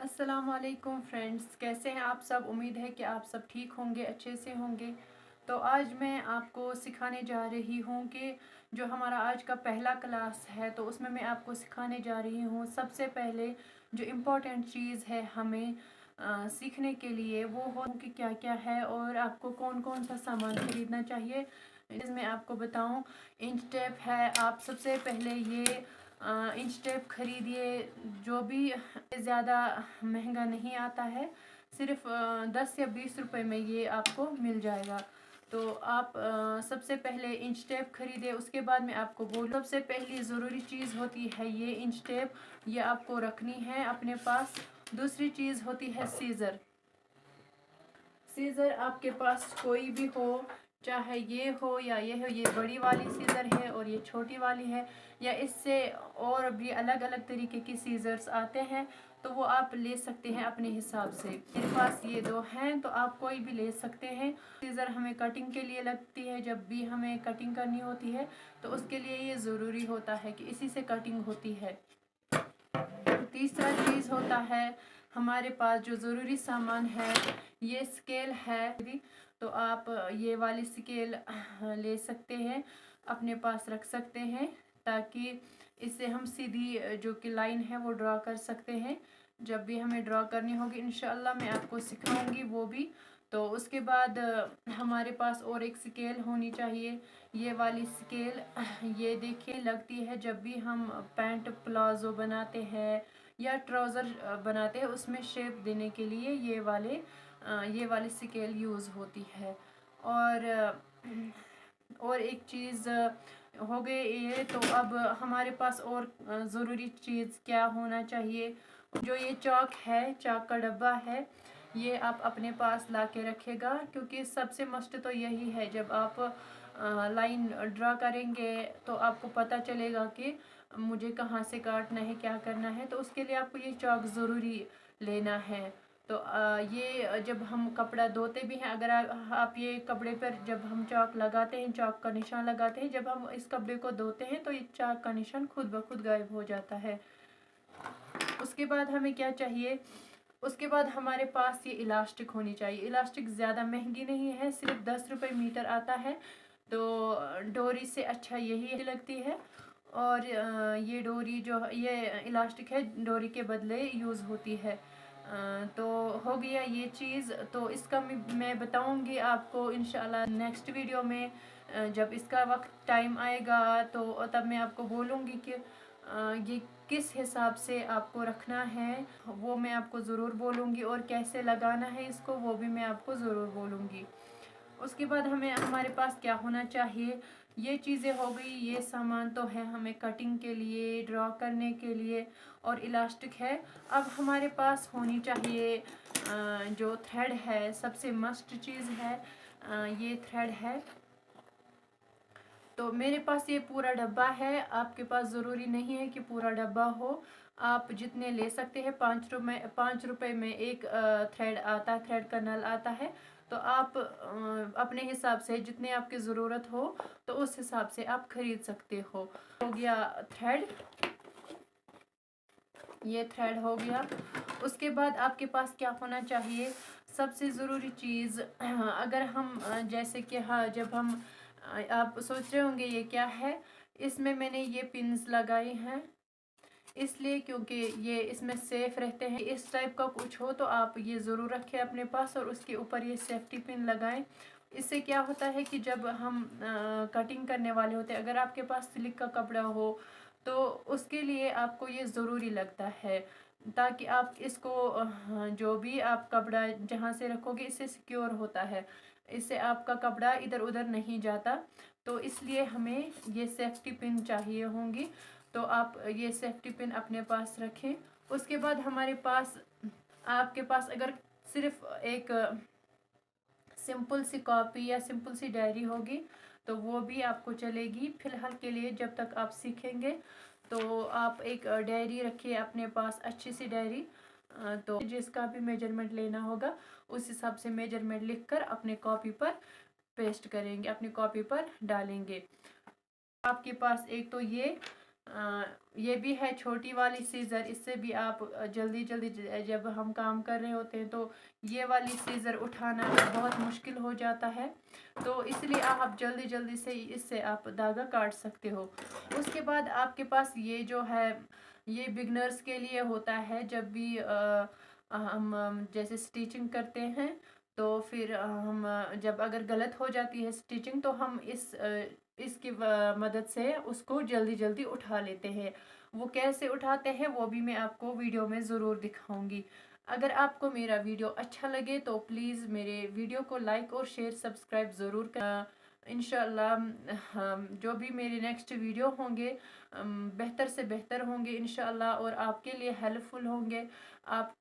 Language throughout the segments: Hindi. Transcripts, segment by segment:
अस्सलाम वालेकुम फ्रेंड्स, कैसे हैं आप सब। उम्मीद है कि आप सब ठीक होंगे, अच्छे से होंगे। तो आज मैं आपको सिखाने जा रही हूँ कि जो हमारा आज का पहला क्लास है तो उसमें मैं आपको सिखाने जा रही हूँ सबसे पहले जो इम्पोर्टेंट चीज़ है हमें सीखने के लिए वो हो कि क्या क्या है और आपको कौन कौन सा सामान खरीदना चाहिए। इसमें आपको बताऊँ, इंच टेप है। आप सबसे पहले ये इंच टेप खरीदिए, जो भी ज़्यादा महंगा नहीं आता है, सिर्फ 10 या 20 रुपए में ये आपको मिल जाएगा। तो आप सबसे पहले इंच टेप खरीदे। उसके बाद मैं आपको बोलूँ, सबसे पहली ज़रूरी चीज़ होती है ये इंच टेप, ये आपको रखनी है अपने पास। दूसरी चीज़ होती है सीज़र। सीज़र आपके पास कोई भी हो, चाहे ये हो या ये हो, ये बड़ी वाली सीज़र है और ये छोटी वाली है, या इससे और भी अलग अलग तरीके की सीज़र्स आते हैं, तो वो आप ले सकते हैं अपने हिसाब से। मेरे पास ये दो हैं तो आप कोई भी ले सकते हैं। सीज़र हमें कटिंग के लिए लगती है, जब भी हमें कटिंग करनी होती है तो उसके लिए ये ज़रूरी होता है कि इसी से कटिंग होती है। तीसरा चीज़ होता है हमारे पास जो ज़रूरी सामान है, ये स्केल है। तो आप ये वाली स्केल ले सकते हैं, अपने पास रख सकते हैं, ताकि इससे हम सीधी जो कि लाइन है वो ड्रा कर सकते हैं। जब भी हमें ड्रा करनी होगी इंशाल्लाह मैं आपको सिखाऊंगी वो भी। तो उसके बाद हमारे पास और एक स्केल होनी चाहिए, ये वाली स्केल। ये देखिए लगती है जब भी हम पैंट प्लाजो बनाते हैं या ट्राउज़र बनाते हैं, उसमें शेप देने के लिए ये वाली स्केल यूज़ होती है। और एक चीज़ हो गई ये। तो अब हमारे पास और ज़रूरी चीज़ क्या होना चाहिए, जो ये चाक है, चाक का डब्बा है, ये आप अपने पास ला के रखेगा, क्योंकि सबसे मस्ट तो यही है। जब आप लाइन ड्रा करेंगे तो आपको पता चलेगा कि मुझे कहाँ से काटना है, क्या करना है। तो उसके लिए आपको ये चाक ज़रूरी लेना है। तो ये जब हम कपड़ा धोते भी हैं, अगर आप ये कपड़े पर जब हम चाक लगाते हैं, चाक का निशान लगाते हैं, जब हम इस कपड़े को धोते हैं तो ये चाक का निशान खुद ब खुद गायब हो जाता है। उसके बाद हमें क्या चाहिए, उसके बाद हमारे पास ये इलास्टिक होनी चाहिए। इलास्टिक ज़्यादा महंगी नहीं है, सिर्फ 10 रुपये मीटर आता है। तो डोरी से अच्छा यही लगती है। और ये डोरी जो ये इलास्टिक है, डोरी के बदले यूज़ होती है। तो हो गया ये चीज़। तो इसका मैं बताऊंगी आपको इंशाल्लाह नेक्स्ट वीडियो में। जब इसका वक्त टाइम आएगा तो तब मैं आपको बोलूँगी कि ये किस हिसाब से आपको रखना है, वो मैं आपको ज़रूर बोलूँगी। और कैसे लगाना है इसको वो भी मैं आपको ज़रूर बोलूँगी। उसके बाद हमारे पास क्या होना चाहिए, ये चीज़ें हो गई, ये सामान तो है हमें कटिंग के लिए, ड्रॉ करने के लिए, और इलास्टिक है। अब हमारे पास होनी चाहिए जो थ्रेड है, सबसे मस्ट चीज़ है, ये थ्रेड है। तो मेरे पास ये पूरा डब्बा है, आपके पास ज़रूरी नहीं है कि पूरा डब्बा हो, आप जितने ले सकते हैं। 5 रुपए में एक थ्रेड आता है, थ्रेड का नल आता है। तो आप अपने हिसाब से जितने आपकी ज़रूरत हो तो उस हिसाब से आप खरीद सकते हो गया थ्रेड, ये थ्रेड हो गया। उसके बाद आपके पास क्या होना चाहिए, सबसे ज़रूरी चीज़, अगर हम जैसे कि हाँ, जब हम आप सोच रहे होंगे ये क्या है, इसमें मैंने ये पिन्स लगाए हैं इसलिए क्योंकि ये इसमें सेफ रहते हैं। इस टाइप का कुछ हो तो आप ये ज़रूर रखें अपने पास और उसके ऊपर ये सेफ्टी पिन लगाएं। इससे क्या होता है कि जब हम कटिंग करने वाले होते हैं, अगर आपके पास सिल्क का कपड़ा हो तो उसके लिए आपको ये ज़रूरी लगता है, ताकि आप इसको जो भी आप कपड़ा जहाँ से रखोगे इससे सिक्योर होता है, इससे आपका कपड़ा इधर उधर नहीं जाता। तो इसलिए हमें ये सेफ्टी पिन चाहिए होंगी। तो आप ये सेफ्टी पिन अपने पास रखें। उसके बाद हमारे पास, आपके पास अगर सिर्फ एक सिंपल सी कॉपी या सिंपल सी डायरी होगी तो वो भी आपको चलेगी फ़िलहाल के लिए, जब तक आप सीखेंगे। तो आप एक डायरी रखिए अपने पास, अच्छी सी डायरी। तो जिसका भी मेजरमेंट लेना होगा उस हिसाब से मेजरमेंट लिखकर अपने कॉपी पर पेस्ट करेंगे, अपनी कॉपी पर डालेंगे। आपके पास एक तो ये ये भी है छोटी वाली सीज़र, इससे भी आप जल्दी जल्दी जब हम काम कर रहे होते हैं तो ये वाली सीज़र उठाना बहुत मुश्किल हो जाता है, तो इसलिए आप जल्दी जल्दी से इससे आप धागा काट सकते हो। उसके बाद आपके पास ये जो है, ये बिगनर्स के लिए होता है। जब भी हम जैसे स्टिचिंग करते हैं तो फिर हम जब अगर गलत हो जाती है स्टिचिंग तो हम इसकी मदद से उसको जल्दी जल्दी उठा लेते हैं। वो कैसे उठाते हैं वो भी मैं आपको वीडियो में ज़रूर दिखाऊंगी। अगर आपको मेरा वीडियो अच्छा लगे तो प्लीज़ मेरे वीडियो को लाइक और शेयर सब्सक्राइब ज़रूर कर। इंशाल्लाह जो भी मेरे नेक्स्ट वीडियो होंगे बेहतर से बेहतर होंगे इंशाल्लाह, और आपके लिए हेल्पफुल होंगे। आप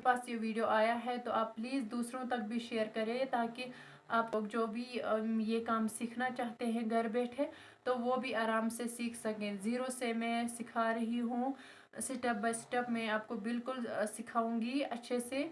पास ये वीडियो आया है तो आप प्लीज़ दूसरों तक भी शेयर करें, ताकि आप लोग जो भी ये काम सीखना चाहते हैं घर बैठे तो वो भी आराम से सीख सकें। ज़ीरो से मैं सिखा रही हूँ, स्टेप बाय स्टेप मैं आपको बिल्कुल सिखाऊंगी अच्छे से।